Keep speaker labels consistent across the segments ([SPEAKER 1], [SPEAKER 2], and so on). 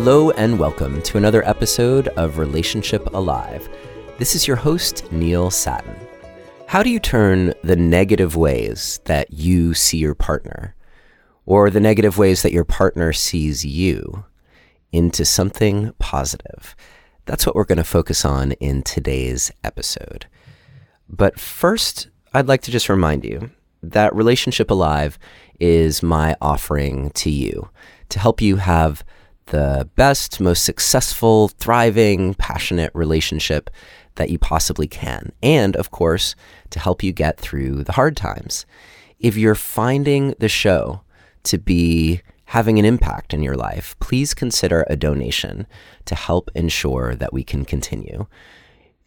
[SPEAKER 1] Hello and welcome to another episode of Relationship Alive. This is your host, Neil Satin. How do you turn the negative ways that you see your partner, or the negative ways that your partner sees you, into something positive? That's what we're going to focus on in today's episode. But first, I'd like to just remind you that Relationship Alive is my offering to you to help you have the best, most successful, thriving, passionate relationship that you possibly can. And of course, to help you get through the hard times. If you're finding the show to be having an impact in your life, please consider a donation to help ensure that we can continue.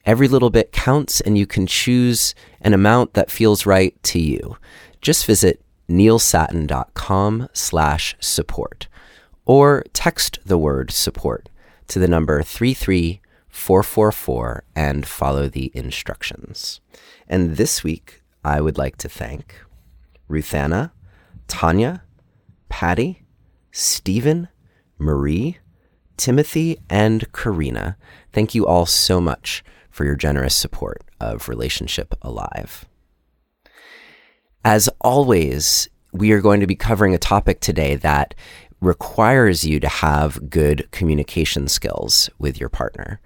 [SPEAKER 1] Every little bit counts, and you can choose an amount that feels right to you. Just visit neilsatin.com/support or text the word support to the number 33444 and follow the instructions. And this week, I would like to thank Ruthanna, Tanya, Patty, Stephen, Marie, Timothy, and Karina. Thank you all so much for your generous support of Relationship Alive. As always, we are going to be covering a topic today that requires you to have good communication skills with your partner.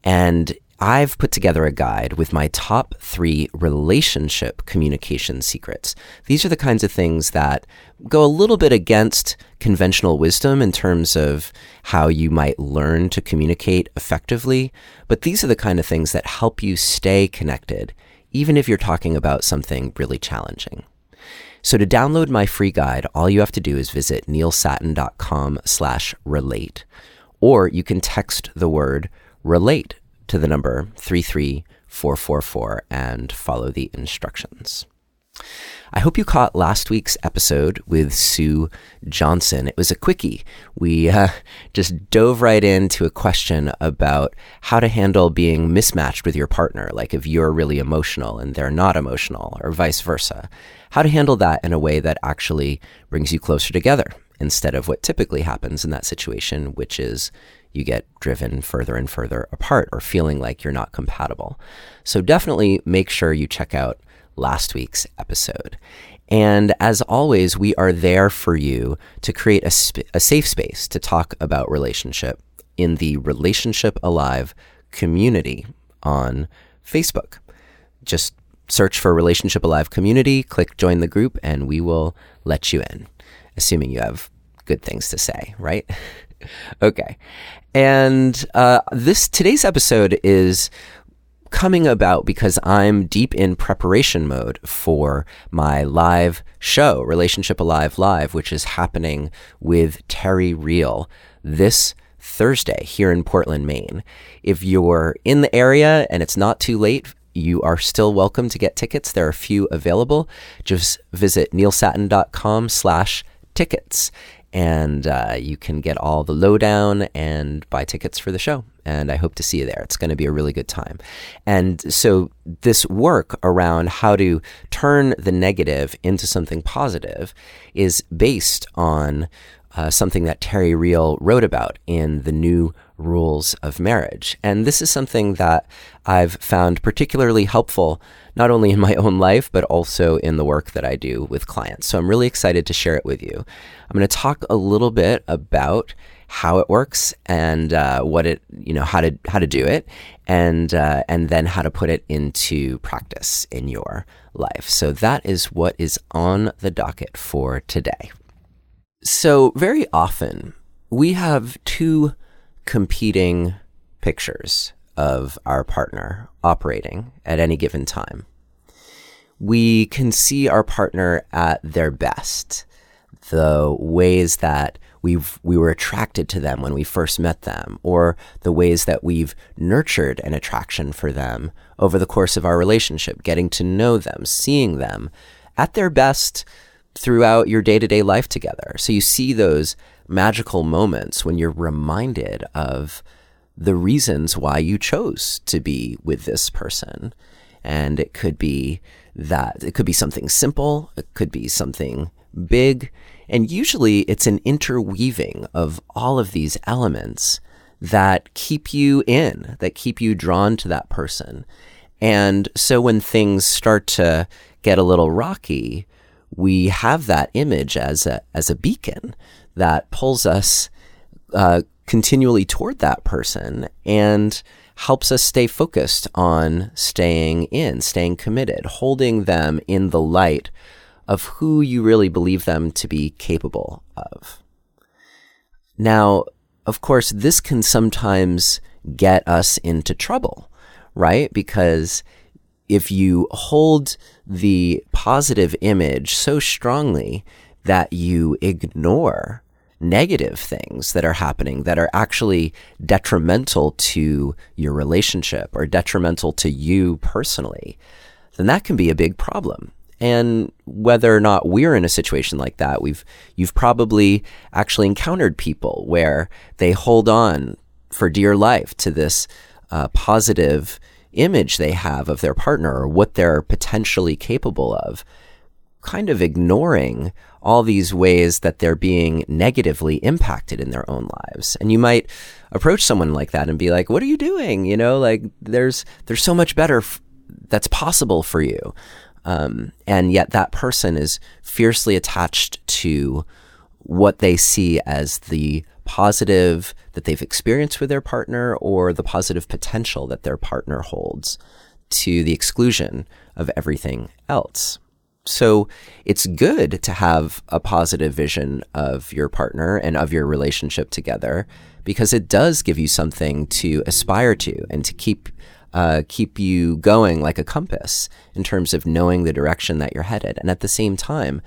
[SPEAKER 1] And I've put together a guide with my top 3 relationship communication secrets. These are the kinds of things that go a little bit against conventional wisdom in terms of how you might learn to communicate effectively, but these are the kind of things that help you stay connected, even if you're talking about something really challenging. So to download my free guide, all you have to do is visit neilsatin.com/relate, or you can text the word relate to the number 33444 and follow the instructions. I hope you caught last week's episode with Sue Johnson. It was a quickie. We just dove right into a question about how to handle being mismatched with your partner, like if you're really emotional and they're not emotional, or vice versa. How to handle that in a way that actually brings you closer together instead of what typically happens in that situation, which is you get driven further and further apart or feeling like you're not compatible. So definitely make sure you check out last week's episode. And as always, we are there for you to create a safe space to talk about relationship in the Relationship Alive community on Facebook. Just search for Relationship Alive community, click join the group, and we will let you in, assuming you have good things to say, right? Okay. And today's episode is coming about because I'm deep in preparation mode for my live show, Relationship Alive Live, which is happening with Terry Real this Thursday here in Portland, Maine. If you're in the area and it's not too late, you are still welcome to get tickets. There are a few available. Just visit neilsatin.com/tickets. And you can get all the lowdown and buy tickets for the show. And I hope to see you there. It's going to be a really good time. And so this work around how to turn the negative into something positive is based on something that Terry Real wrote about in The New Rules of Marriage. And this is something that I've found particularly helpful, not only in my own life, but also in the work that I do with clients. So I'm really excited to share it with you. I'm going to talk a little bit about how it works and what it, how to do it, and then how to put it into practice in your life. So that is what is on the docket for today. So very often we have 2 competing pictures of our partner operating at any given time. We can see our partner at their best, the ways that we were attracted to them when we first met them, or the ways that we've nurtured an attraction for them over the course of our relationship, getting to know them, seeing them at their best throughout your day-to-day life together. So you see those magical moments when you're reminded of the reasons why you chose to be with this person. And it could be something simple. It could be something big, and usually it's an interweaving of all of these elements that keep you that keep you drawn to that person. And so when things start to get a little rocky, we have that image as a beacon that pulls us continually toward that person and helps us stay focused on staying committed, holding them in the light of who you really believe them to be capable of. Now, of course, this can sometimes get us into trouble, right? Because if you hold the positive image so strongly that you ignore negative things that are happening that are actually detrimental to your relationship or detrimental to you personally, then that can be a big problem. And whether or not we're in a situation like that, you've probably actually encountered people where they hold on for dear life to this positive image they have of their partner or what they're potentially capable of, kind of ignoring all these ways that they're being negatively impacted in their own lives. And you might approach someone like that and be like, what are you doing? Like there's so much better that's possible for you. And yet that person is fiercely attached to what they see as the positive that they've experienced with their partner or the positive potential that their partner holds to the exclusion of everything else. So it's good to have a positive vision of your partner and of your relationship together, because it does give you something to aspire to and to keep you going like a compass in terms of knowing the direction that you're headed. And at the same time,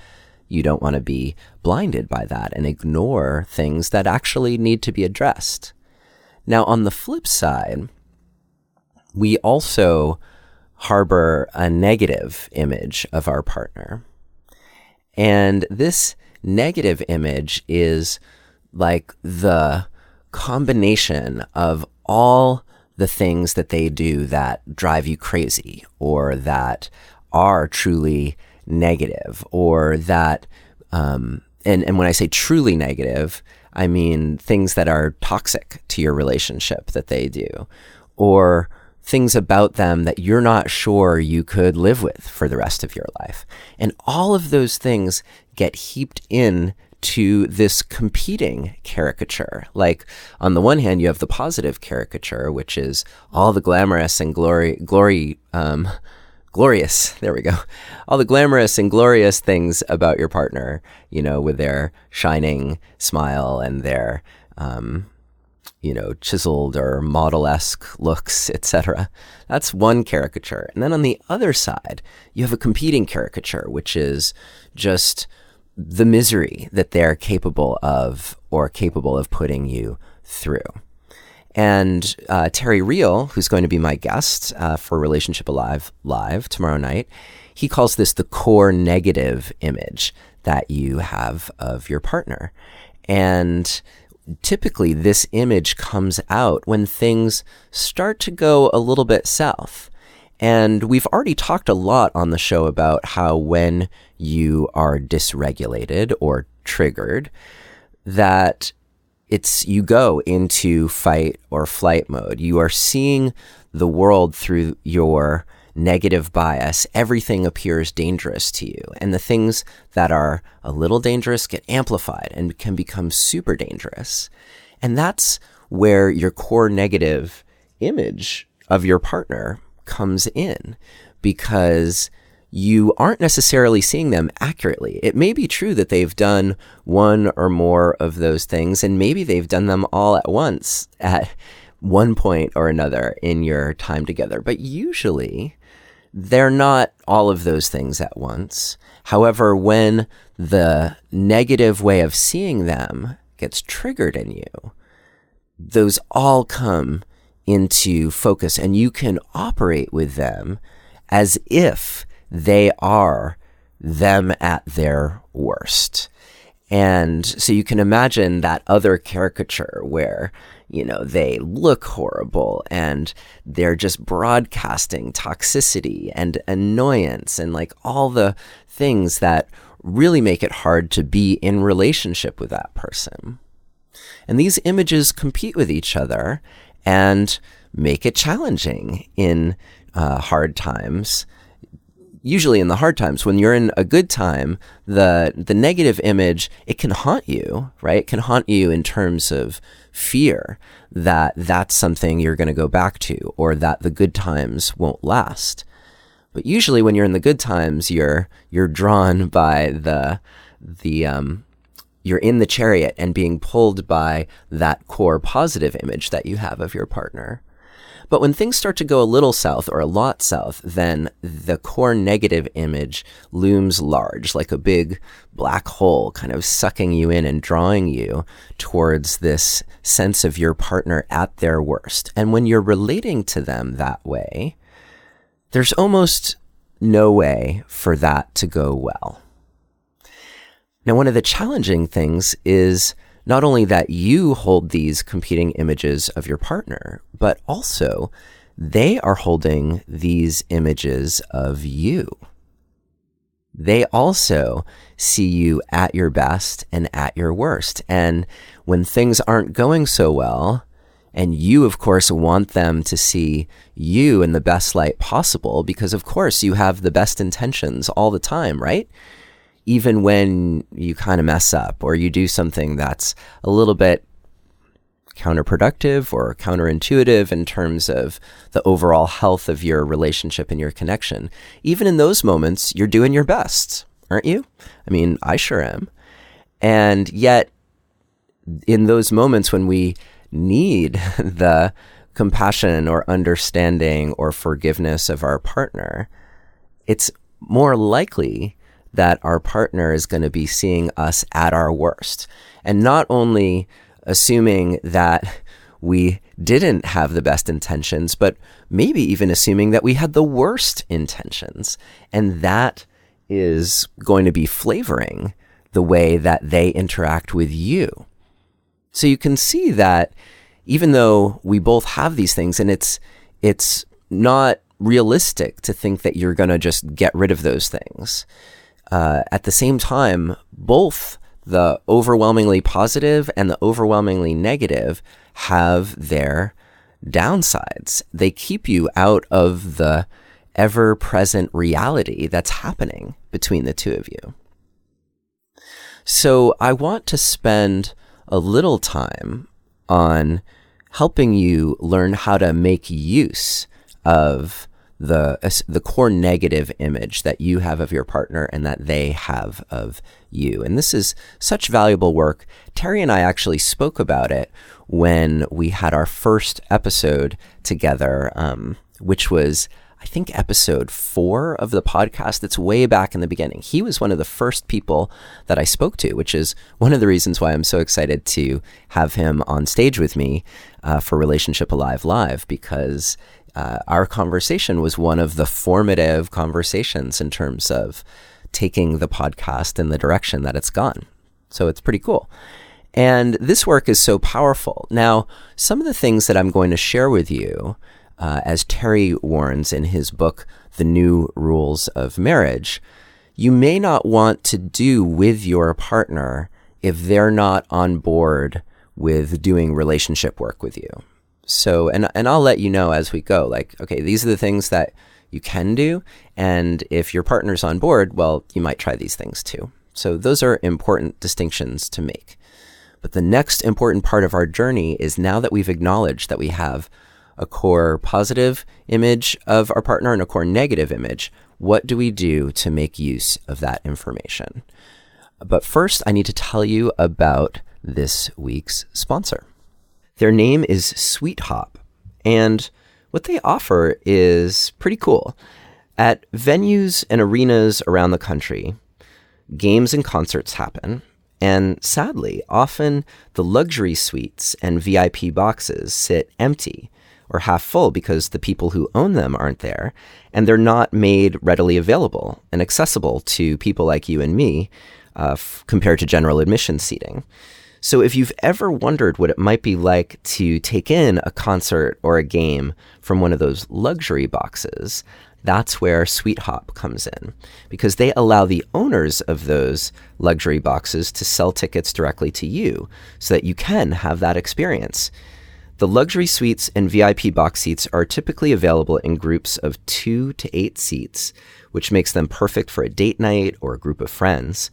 [SPEAKER 1] you don't want to be blinded by that and ignore things that actually need to be addressed. Now, on the flip side, we also harbor a negative image of our partner. And this negative image is like the combination of all the things that they do that drive you crazy or that are truly negative, or that, and when I say truly negative, I mean things that are toxic to your relationship that they do, or things about them that you're not sure you could live with for the rest of your life. And all of those things get heaped in to this competing caricature. Like on the one hand, you have the positive caricature, which is all the glamorous and glorious, there we go. All the glamorous and glorious things about your partner, with their shining smile and their, chiseled or model-esque looks, etc. That's one caricature. And then on the other side, you have a competing caricature, which is just the misery that they're capable of or capable of putting you through. And Terry Real, who's going to be my guest for Relationship Alive Live tomorrow night, he calls this the core negative image that you have of your partner. And typically this image comes out when things start to go a little bit south. And we've already talked a lot on the show about how when you are dysregulated or triggered, that you go into fight or flight mode. You are seeing the world through your negative bias. Everything appears dangerous to you. And the things that are a little dangerous get amplified and can become super dangerous. And that's where your core negative image of your partner comes in, because you aren't necessarily seeing them accurately. It may be true that they've done one or more of those things, and maybe they've done them all at once at one point or another in your time together. But usually they're not all of those things at once. However, when the negative way of seeing them gets triggered in you, those all come into focus, and you can operate with them as if they are them at their worst. And so you can imagine that other caricature where, they look horrible and they're just broadcasting toxicity and annoyance and like all the things that really make it hard to be in relationship with that person. And these images compete with each other and make it challenging in hard times. Usually in the hard times, when you're in a good time, the negative image, it can haunt you, right? It can haunt you in terms of fear that that's something you're going to go back to, or that the good times won't last. But usually when you're in the good times, you're drawn by you're in the chariot and being pulled by that core positive image that you have of your partner. But when things start to go a little south or a lot south, then the core negative image looms large, like a big black hole, kind of sucking you in and drawing you towards this sense of your partner at their worst. And when you're relating to them that way, there's almost no way for that to go well. Now, one of the challenging things is not only that you hold these competing images of your partner, but also they are holding these images of you. They also see you at your best and at your worst. And when things aren't going so well, and you, of course, want them to see you in the best light possible, because, of course, you have the best intentions all the time, right? Even when you kind of mess up or you do something that's a little bit counterproductive or counterintuitive in terms of the overall health of your relationship and your connection, even in those moments, you're doing your best, aren't you? I mean, I sure am. And yet, in those moments when we need the compassion or understanding or forgiveness of our partner, it's more likely that our partner is going to be seeing us at our worst. And not only assuming that we didn't have the best intentions, but maybe even assuming that we had the worst intentions. And that is going to be flavoring the way that they interact with you. So you can see that even though we both have these things, and it's not realistic to think that you're going to just get rid of those things. At the same time, both the overwhelmingly positive and the overwhelmingly negative have their downsides. They keep you out of the ever-present reality that's happening between the two of you. So I want to spend a little time on helping you learn how to make use of the core negative image that you have of your partner and that they have of you. And this is such valuable work. Terry and I actually spoke about it when we had our first episode together, which was, I think, episode 4 of the podcast. That's way back in the beginning. He was one of the first people that I spoke to, which is one of the reasons why I'm so excited to have him on stage with me for Relationship Alive Live, because our conversation was one of the formative conversations in terms of taking the podcast in the direction that it's gone. So it's pretty cool. And this work is so powerful. Now, some of the things that I'm going to share with you, as Terry warns in his book, The New Rules of Marriage, you may not want to do with your partner if they're not on board with doing relationship work with you. So, and I'll let you know as we go, like, okay, these are the things that you can do. And if your partner's on board, well, you might try these things too. So those are important distinctions to make. But the next important part of our journey is, now that we've acknowledged that we have a core positive image of our partner and a core negative image, what do we do to make use of that information? But first, I need to tell you about this week's sponsor. Their name is Sweet Hop, and what they offer is pretty cool. At venues and arenas around the country, games and concerts happen, and sadly, often the luxury suites and VIP boxes sit empty or half full because the people who own them aren't there, and they're not made readily available and accessible to people like you and me compared to general admission seating. So if you've ever wondered what it might be like to take in a concert or a game from one of those luxury boxes, that's where SweetHop comes in, because they allow the owners of those luxury boxes to sell tickets directly to you so that you can have that experience. The luxury suites and VIP box seats are typically available in groups of 2 to 8 seats, which makes them perfect for a date night or a group of friends.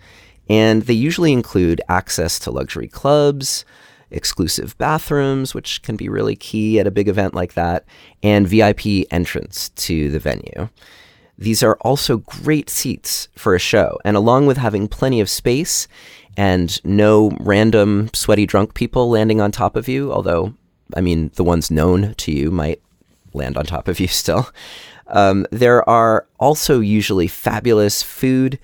[SPEAKER 1] And they usually include access to luxury clubs, exclusive bathrooms, which can be really key at a big event like that, and VIP entrance to the venue. These are also great seats for a show, and along with having plenty of space and no random sweaty drunk people landing on top of you, although, I mean, the ones known to you might land on top of you still, there are also usually fabulous food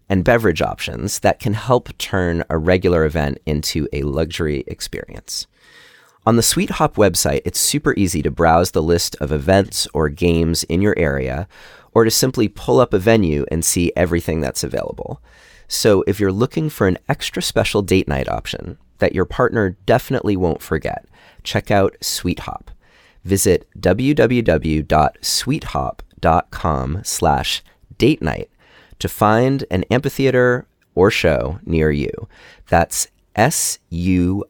[SPEAKER 1] and beverage options that can help turn a regular event into a luxury experience. On the SweetHop website, it's super easy to browse the list of events or games in your area, or to simply pull up a venue and see everything that's available. So if you're looking for an extra special date night option that your partner definitely won't forget, check out SweetHop. Visit www.sweethop.com/date night to find an amphitheater or show near you. That's SUITE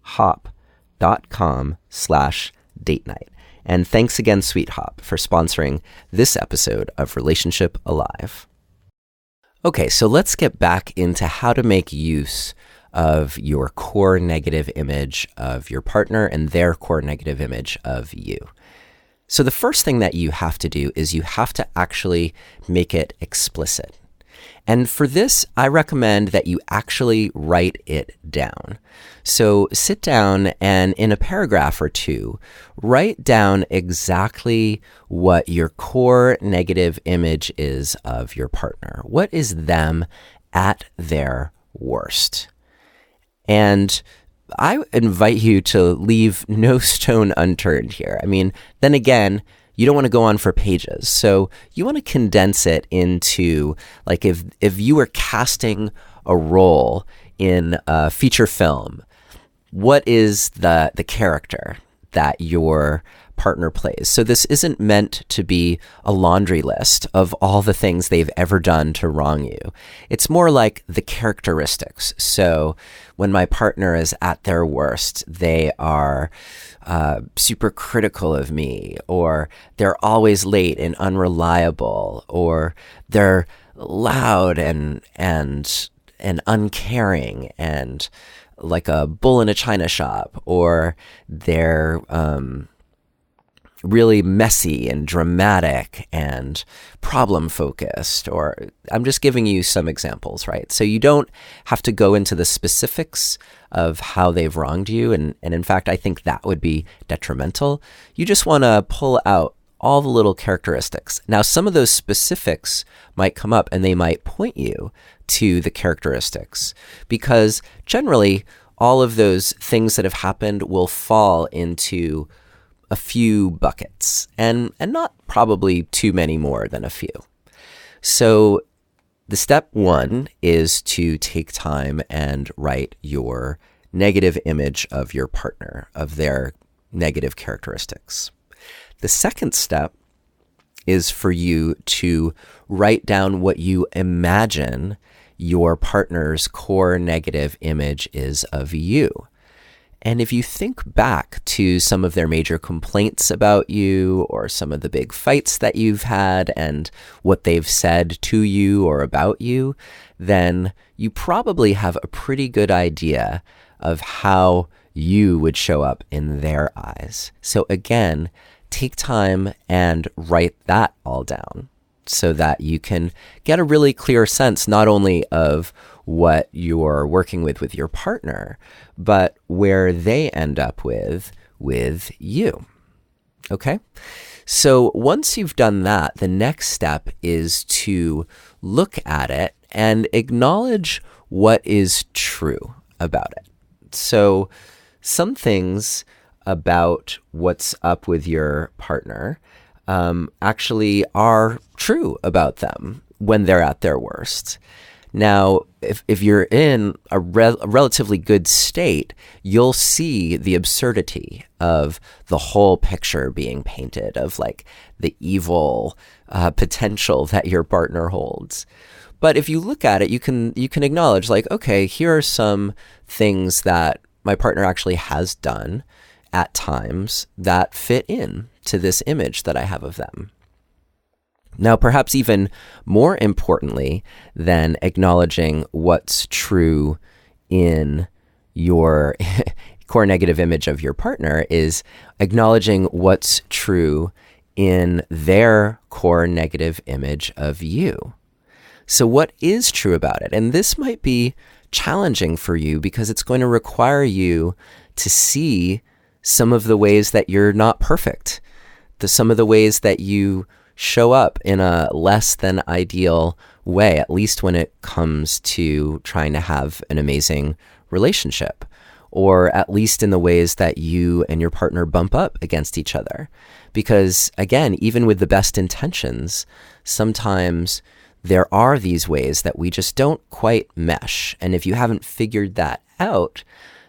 [SPEAKER 1] hop.com/date night. And thanks again, SweetHop, for sponsoring this episode of Relationship Alive. Okay, so let's get back into how to make use of your core negative image of your partner and their core negative image of you. So the first thing that you have to do is you have to actually make it explicit. And for this, I recommend that you actually write it down. So sit down and in a paragraph or two, write down exactly what your core negative image is of your partner. What is them at their worst? And I invite you to leave no stone unturned here. I mean, then again, you don't want to go on for pages. So you want to condense it into, like, if you were casting a role in a feature film, what is the character that your partner plays? So this isn't meant to be a laundry list of all the things they've ever done to wrong you. It's more like the characteristics. So when my partner is at their worst, they are super critical of me, or they're always late and unreliable, or they're loud and uncaring and like a bull in a china shop, or they're really messy and dramatic and problem focused, or I'm just giving you some examples, right? So you don't have to go into the specifics of how they've wronged you. And in fact, I think that would be detrimental. You just want to pull out all the little characteristics. Now, some of those specifics might come up and they might point you to the characteristics, because generally all of those things that have happened will fall into a few buckets, and not probably too many more than a few. So the step one is to take time and write your negative image of your partner, of their negative characteristics. The second step is for you to write down what you imagine your partner's core negative image is of you. And if you think back to some of their major complaints about you, or some of the big fights that you've had and what they've said to you or about you, then you probably have a pretty good idea of how you would show up in their eyes. So again, take time and write that all down so that you can get a really clear sense not only of what you're working with your partner, but where they end up with you. Okay? So once you've done that, the next step is to look at it and acknowledge what is true about it. So some things about what's up with your partner actually are true about them when they're at their worst. Now, if you're in a relatively good state, you'll see the absurdity of the whole picture being painted of like the evil potential that your partner holds. But if you look at it, you can acknowledge like, okay, here are some things that my partner actually has done at times that fit in to this image that I have of them. Now, perhaps even more importantly than acknowledging what's true in your core negative image of your partner is acknowledging what's true in their core negative image of you. So what is true about it? And this might be challenging for you because it's going to require you to see some of the ways that you're not perfect, some of the ways that you show up in a less than ideal way, at least when it comes to trying to have an amazing relationship, or at least in the ways that you and your partner bump up against each other. Because again, even with the best intentions, sometimes there are these ways that we just don't quite mesh. And if you haven't figured that out,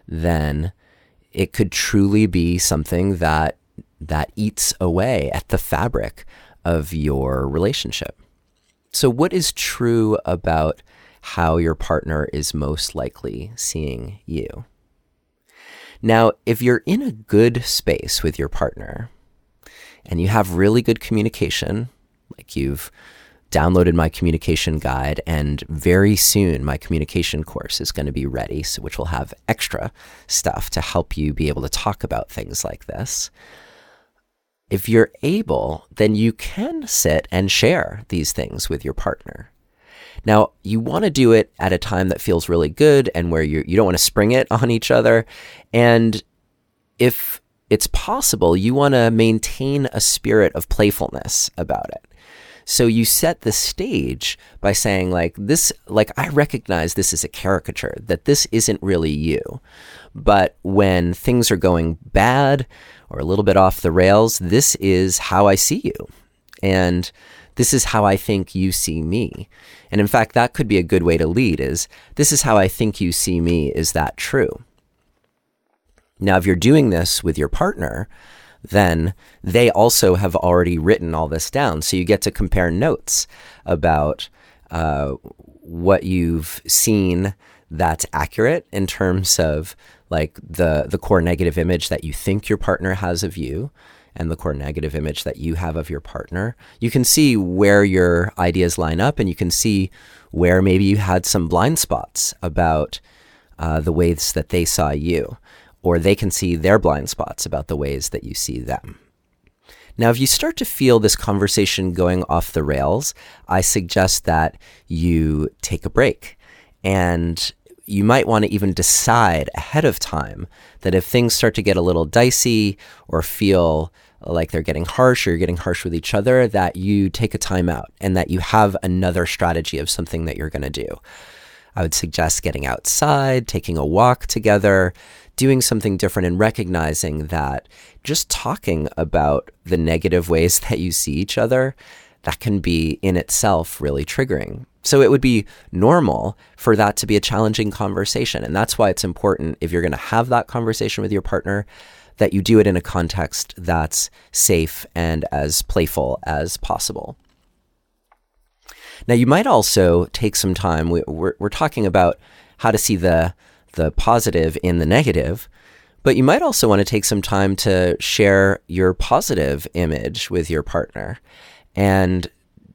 [SPEAKER 1] then it could truly be something that eats away at the fabric of your relationship. So what is true about how your partner is most likely seeing you? Now, if you're in a good space with your partner and you have really good communication, like you've downloaded my communication guide, and very soon my communication course is going to be ready, which will have extra stuff to help you be able to talk about things like this. If you're able, then you can sit and share these things with your partner. Now, you want to do it at a time that feels really good and where you don't want to spring it on each other. And if it's possible, you want to maintain a spirit of playfulness about it. So you set the stage by saying like this, like I recognize this is a caricature, that this isn't really you. But when things are going bad or a little bit off the rails, this is how I see you. And this is how I think you see me. And in fact, that could be a good way to lead is, this is how I think you see me. Is that true? Now, if you're doing this with your partner, then they also have already written all this down. So you get to compare notes about what you've seen that's accurate in terms of like the core negative image that you think your partner has of you and the core negative image that you have of your partner. You can see where your ideas line up, and you can see where maybe you had some blind spots about the ways that they saw you, or they can see their blind spots about the ways that you see them. Now, if you start to feel this conversation going off the rails, I suggest that you take a break, and you might want to even decide ahead of time that if things start to get a little dicey or feel like they're getting harsh or you're getting harsh with each other, that you take a time out and that you have another strategy of something that you're going to do. I would suggest getting outside, taking a walk together, doing something different, and recognizing that just talking about the negative ways that you see each other, that can be in itself really triggering. So it would be normal for that to be a challenging conversation. And that's why it's important, if you're going to have that conversation with your partner, that you do it in a context that's safe and as playful as possible. Now, you might also take some time. We're talking about how to see the positive in the negative, but you might also want to take some time to share your positive image with your partner and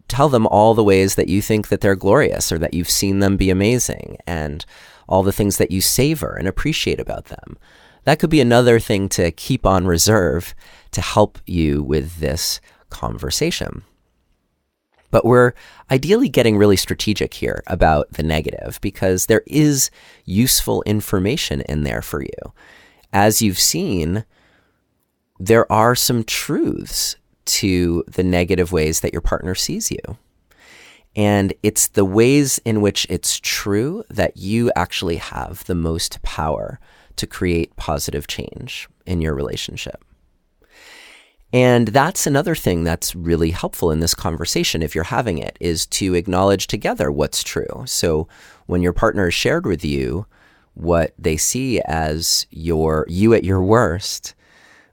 [SPEAKER 1] tell them all the ways that you think that they're glorious or that you've seen them be amazing and all the things that you savor and appreciate about them. That could be another thing to keep on reserve to help you with this conversation. But we're ideally getting really strategic here about the negative because there is useful information in there for you. As you've seen, there are some truths to the negative ways that your partner sees you. And it's the ways in which it's true that you actually have the most power to create positive change in your relationship. And that's another thing that's really helpful in this conversation, if you're having it, is to acknowledge together what's true. So when your partner has shared with you what they see as you at your worst,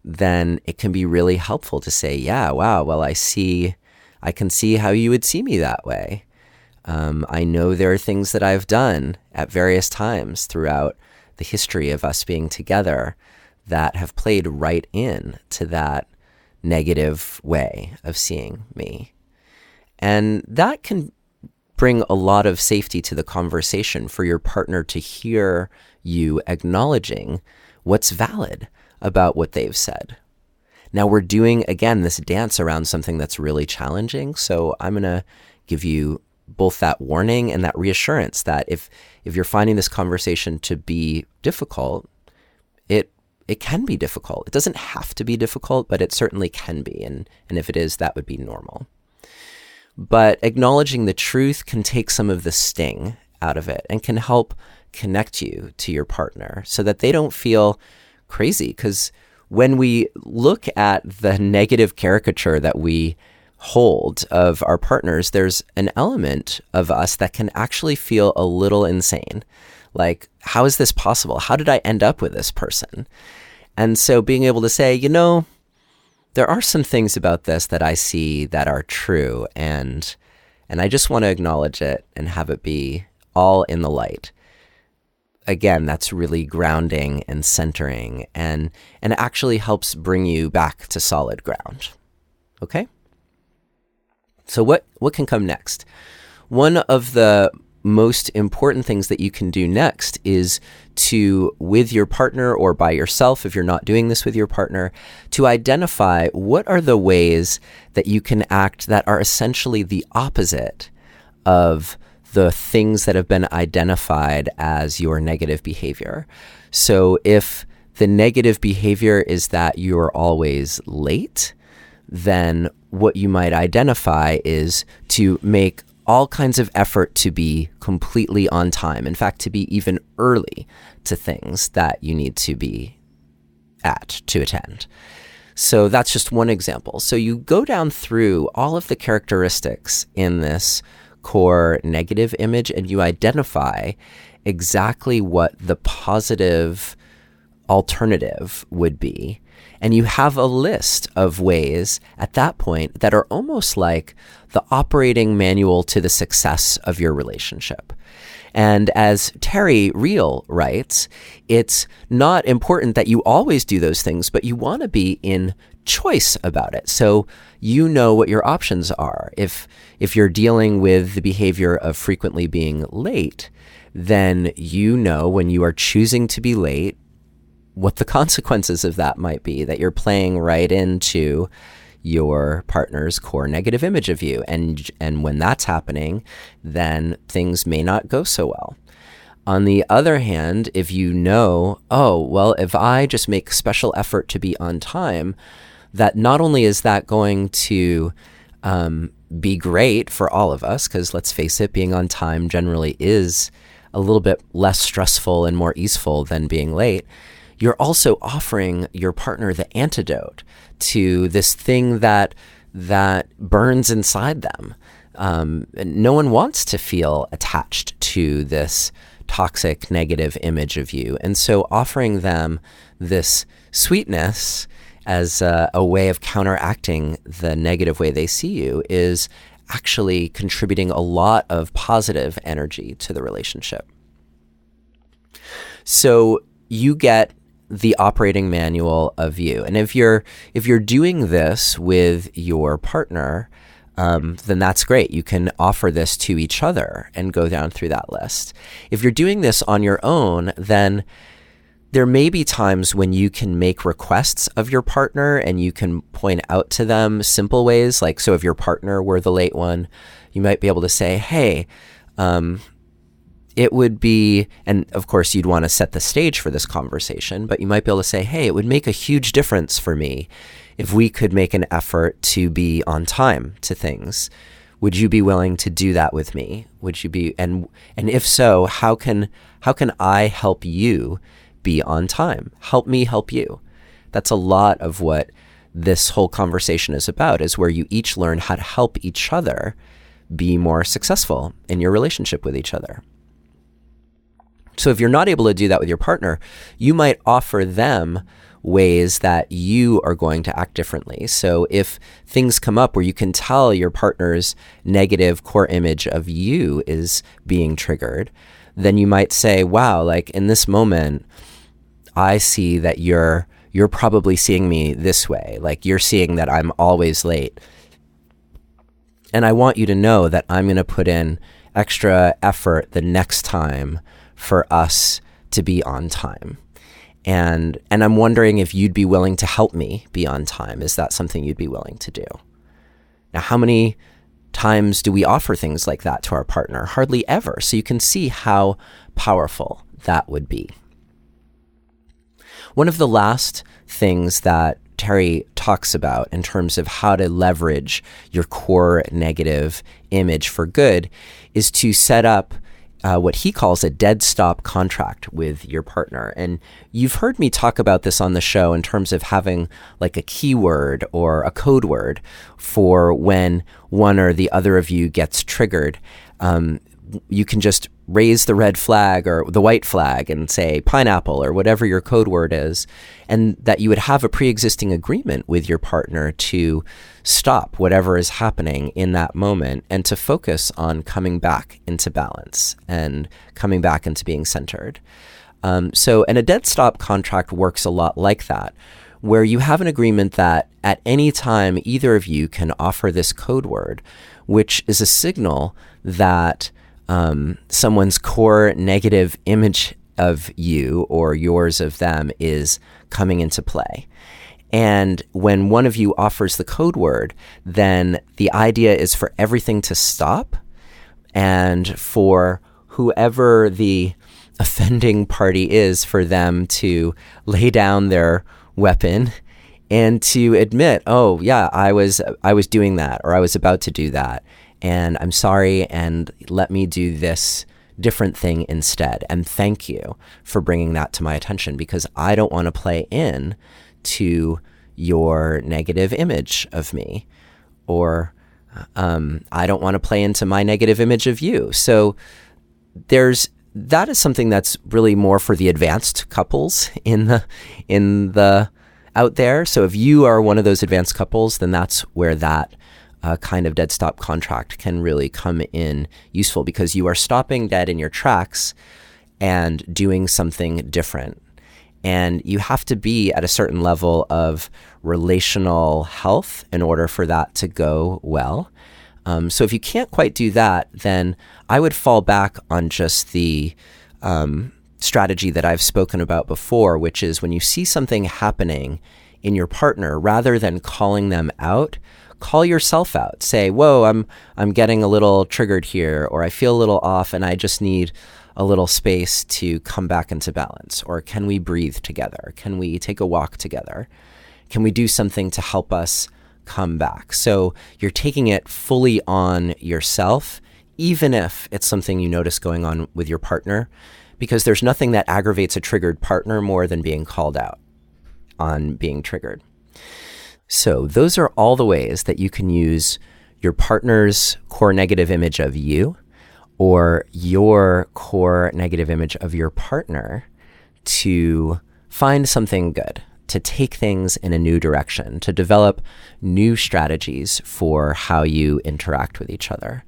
[SPEAKER 1] then it can be really helpful to say, yeah, wow, well, I can see how you would see me that way. I know there are things that I've done at various times throughout the history of us being together that have played right in to that negative way of seeing me. And that can bring a lot of safety to the conversation for your partner to hear you acknowledging what's valid about what they've said. Now we're doing, again, this dance around something that's really challenging. So I'm going to give you both that warning and that reassurance that if you're finding this conversation to be difficult, it can be difficult. It doesn't have to be difficult, but it certainly can be. And if it is, that would be normal. But acknowledging the truth can take some of the sting out of it and can help connect you to your partner so that they don't feel crazy. Because when we look at the negative caricature that we hold of our partners, there's an element of us that can actually feel a little insane. Like, how is this possible? How did I end up with this person? And so being able to say, there are some things about this that I see that are true, and I just want to acknowledge it and have it be all in the light. Again, that's really grounding and centering and actually helps bring you back to solid ground. Okay? So what can come next? One of the most important things that you can do next is to, with your partner or by yourself, if you're not doing this with your partner, to identify what are the ways that you can act that are essentially the opposite of the things that have been identified as your negative behavior. So if the negative behavior is that you're always late, then what you might identify is to make all kinds of effort to be completely on time. In fact, to be even early to things that you need to be at to attend. So that's just one example. So you go down through all of the characteristics in this core negative image and you identify exactly what the positive alternative would be. And you have a list of ways at that point that are almost like the operating manual to the success of your relationship. And as Terry Real writes, it's not important that you always do those things, but you want to be in choice about it. So you know what your options are. If you're dealing with the behavior of frequently being late, then you know when you are choosing to be late, what the consequences of that might be, that you're playing right into your partner's core negative image of you. And when that's happening, then things may not go so well. On the other hand, if you know, if I just make special effort to be on time, that not only is that going to be great for all of us, because let's face it, being on time generally is a little bit less stressful and more easeful than being late, you're also offering your partner the antidote to this thing that burns inside them. No one wants to feel attached to this toxic, negative image of you. And so offering them this sweetness as a way of counteracting the negative way they see you is actually contributing a lot of positive energy to the relationship. So you get the operating manual of you. And if you're doing this with your partner, then that's great. You can offer this to each other and go down through that list. If you're doing this on your own, then there may be times when you can make requests of your partner and you can point out to them simple ways. Like, so if your partner were the late one, you might be able to say, hey, it would be, and of course you'd want to set the stage for this conversation, but you might be able to say, hey, it would make a huge difference for me if we could make an effort to be on time to things. Would you be willing to do that with me? Would you be, and if so, how can I help you be on time? Help me help you. That's a lot of what this whole conversation is about, is where you each learn how to help each other be more successful in your relationship with each other. So if you're not able to do that with your partner, you might offer them ways that you are going to act differently. So if things come up where you can tell your partner's negative core image of you is being triggered, then you might say, wow, like in this moment, I see that you're probably seeing me this way. Like you're seeing that I'm always late. And I want you to know that I'm going to put in extra effort the next time for us to be on time. And I'm wondering if you'd be willing to help me be on time. Is that something you'd be willing to do? Now, how many times do we offer things like that to our partner? Hardly ever. So you can see how powerful that would be. One of the last things that Terry talks about in terms of how to leverage your core negative image for good is to set up what he calls a dead stop contract with your partner. And you've heard me talk about this on the show in terms of having like a keyword or a code word for when one or the other of you gets triggered. You can just raise the red flag or the white flag and say pineapple or whatever your code word is, and that you would have a pre-existing agreement with your partner to stop whatever is happening in that moment and to focus on coming back into balance and coming back into being centered. And a dead stop contract works a lot like that, where you have an agreement that at any time either of you can offer this code word, which is a signal that someone's core negative image of you or yours of them is coming into play. And when one of you offers the code word, then the idea is for everything to stop and for whoever the offending party is, for them to lay down their weapon and to admit, oh yeah, I was doing that, or I was about to do that, and I'm sorry, and let me do this different thing instead. And thank you for bringing that to my attention, because I don't want to play in to your negative image of me, or I don't want to play into my negative image of you. So that is something that's really more for the advanced couples in the out there. So if you are one of those advanced couples, then that's where that kind of dead stop contract can really come in useful, because you are stopping dead in your tracks and doing something different. And you have to be at a certain level of relational health in order for that to go well. So if you can't quite do that, then I would fall back on just the strategy that I've spoken about before, which is when you see something happening in your partner, rather than calling them out, call yourself out. Say, whoa, I'm getting a little triggered here, or I feel a little off and I just need a little space to come back into balance. Or can we breathe together? Can we take a walk together? Can we do something to help us come back? So you're taking it fully on yourself, even if it's something you notice going on with your partner, because there's nothing that aggravates a triggered partner more than being called out on being triggered. So those are all the ways that you can use your partner's core negative image of you or your core negative image of your partner to find something good, to take things in a new direction, to develop new strategies for how you interact with each other.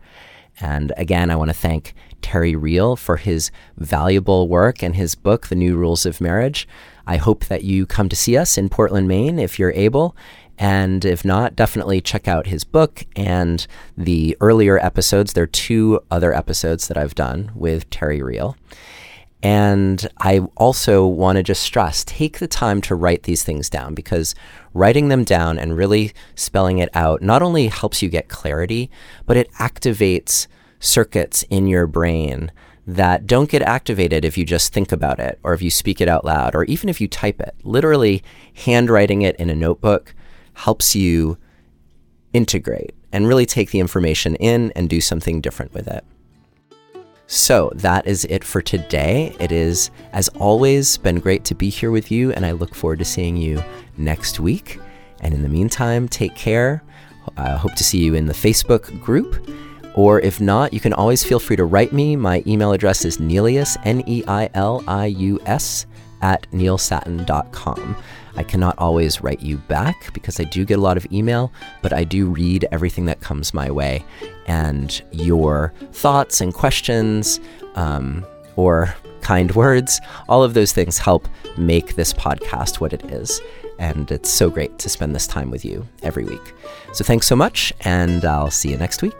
[SPEAKER 1] And again, I want to thank Terry Real for his valuable work and his book, The New Rules of Marriage. I hope that you come to see us in Portland, Maine, if you're able. And if not, definitely check out his book and the earlier episodes. There are 2 other episodes that I've done with Terry Real. And I also want to just stress, take the time to write these things down, because writing them down and really spelling it out not only helps you get clarity, but it activates circuits in your brain that don't get activated if you just think about it, or if you speak it out loud, or even if you type it. Literally, handwriting it in a notebook helps you integrate and really take the information in and do something different with it. So that is it for today. It is, as always, been great to be here with you, and I look forward to seeing you next week. And in the meantime, take care. I hope to see you in the Facebook group. Or if not, you can always feel free to write me. My email address is Neilius, Neilius, @neilsatin.com. I cannot always write you back because I do get a lot of email, but I do read everything that comes my way. And your thoughts and questions, or kind words, all of those things help make this podcast what it is. And it's so great to spend this time with you every week. So thanks so much, and I'll see you next week.